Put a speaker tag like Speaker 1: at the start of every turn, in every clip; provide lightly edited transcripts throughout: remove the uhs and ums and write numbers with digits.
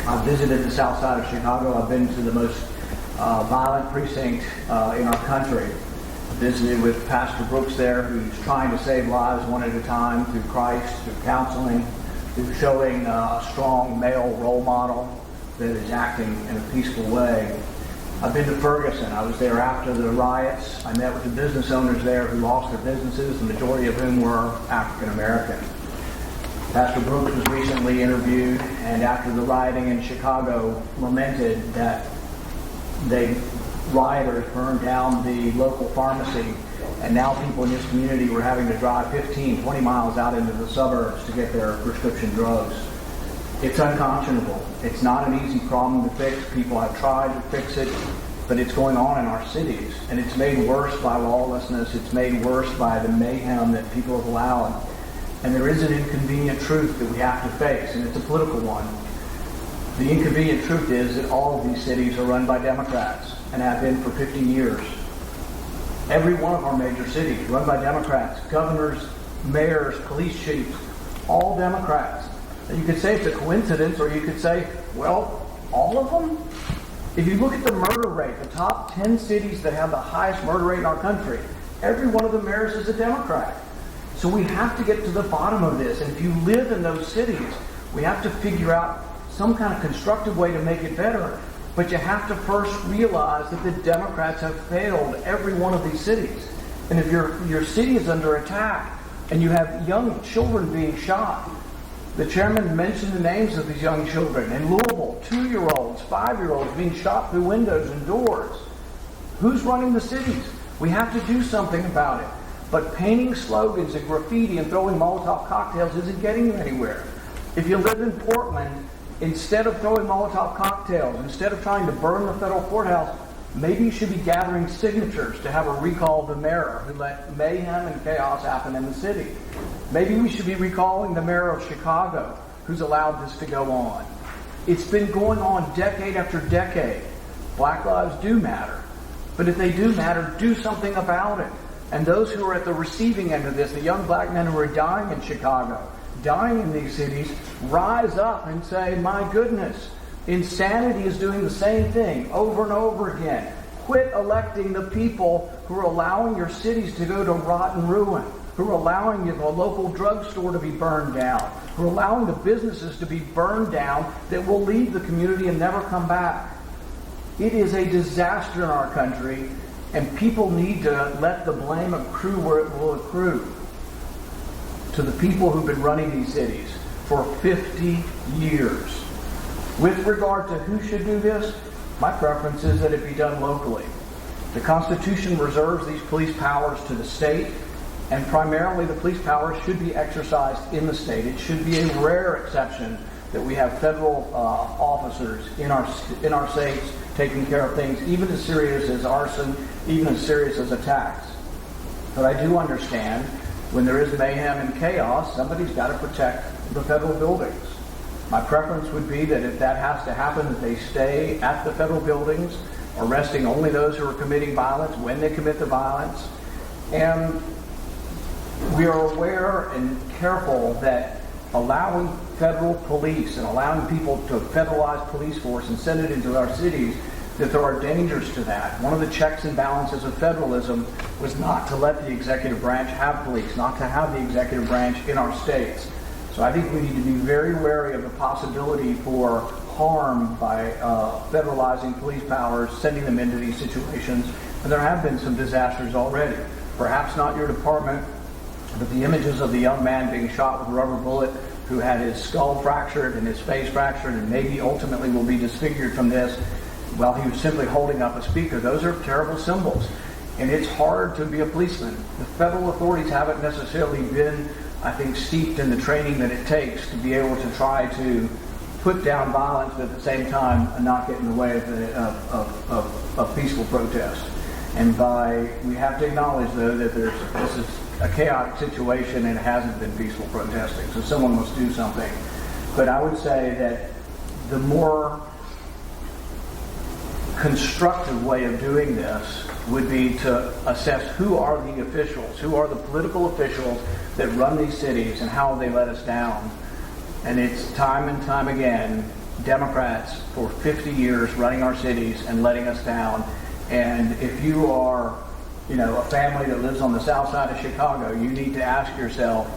Speaker 1: I've visited the south side of Chicago. I've been to the most violent precinct in our country. I visited with Pastor Brooks there, who's trying to save lives one at a time through Christ, through counseling, through showing a strong male role model that is acting in a peaceful way. I've been to Ferguson. I was there after the riots. I met with the business owners there who lost their businesses, the majority of whom were African American. Pastor Brooks was recently interviewed, and after the rioting in Chicago, lamented that rioters burned down the local pharmacy, and now people in his community were having to drive 15, 20 miles out into the suburbs to get their prescription drugs. It's unconscionable. It's not an easy problem to fix. People have tried to fix it, but it's going on in our cities, and it's made worse by lawlessness. It's made worse by the mayhem that people have allowed. And there is an inconvenient truth that we have to face, and it's a political one. The inconvenient truth is that all of these cities are run by Democrats and have been for 50 years. Every one of our major cities run by Democrats, governors, mayors, police chiefs, all Democrats. And you could say it's a coincidence, or you could say, well, all of them? If you look at the murder rate, the top 10 cities that have the highest murder rate in our country, every one of the mayors is a Democrat. So we have to get to the bottom of this. And if you live in those cities, we have to figure out some kind of constructive way to make it better. But you have to first realize that the Democrats have failed every one of these cities. And if your city is under attack and you have young children being shot, the chairman mentioned the names of these young children. In Louisville, 2-year-olds, 5-year-olds being shot through windows and doors. Who's running the cities? We have to do something about it. But painting slogans and graffiti and throwing Molotov cocktails isn't getting you anywhere. If you live in Portland, instead of throwing Molotov cocktails, instead of trying to burn the federal courthouse, maybe you should be gathering signatures to have a recall of the mayor who let mayhem and chaos happen in the city. Maybe we should be recalling the mayor of Chicago who's allowed this to go on. It's been going on decade after decade. Black lives do matter. But if they do matter, do something about it. And those who are at the receiving end of this, the young black men who are dying in Chicago, dying in these cities, rise up and say, my goodness, insanity is doing the same thing over and over again. Quit electing the people who are allowing your cities to go to rotten ruin, who are allowing the local drugstore to be burned down, who are allowing the businesses to be burned down that will leave the community and never come back. It is a disaster in our country, and people need to let the blame accrue where it will accrue. To the people who've been running these cities for 50 years. With regard to who should do this, my preference is that it be done locally. The Constitution reserves these police powers to the state, and primarily the police powers should be exercised in the state. It should be a rare exception that we have federal officers in our states taking care of things even as serious as arson, even as serious as attacks. But I do understand when there is mayhem and chaos, somebody's got to protect the federal buildings. My preference would be that if that has to happen, that they stay at the federal buildings, arresting only those who are committing violence when they commit the violence. And we are aware and careful that allowing federal police and allowing people to federalize police force and send it into our cities, that there are dangers to that. One of the checks and balances of federalism was not to let the executive branch have police, not to have the executive branch in our states. So I think we need to be very wary of the possibility for harm by federalizing police powers, sending them into these situations. And there have been some disasters already. Perhaps not your department, but the images of the young man being shot with a rubber bullet who had his skull fractured and his face fractured and maybe ultimately will be disfigured from this while he was simply holding up a speaker. Those are terrible symbols. And it's hard to be a policeman. The federal authorities haven't necessarily been, I think, steeped in the training that it takes to be able to try to put down violence, but at the same time not get in the way of peaceful protest. And we have to acknowledge, though, that this is a chaotic situation and it hasn't been peaceful protesting. So someone must do something. But I would say that the more constructive way of doing this would be to assess who are the officials, who are the political officials that run these cities and how they let us down. And it's time and time again Democrats for 50 years running our cities and letting us down. And if you are, a family that lives on the south side of Chicago, you need to ask yourself,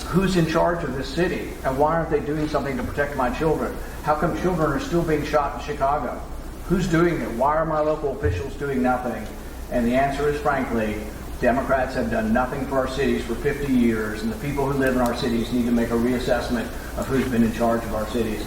Speaker 1: who's in charge of this city? And why aren't they doing something to protect my children? How come children are still being shot in Chicago? Who's doing it? Why are my local officials doing nothing? And the answer is, frankly, Democrats have done nothing for our cities for 50 years, and the people who live in our cities need to make a reassessment of who's been in charge of our cities.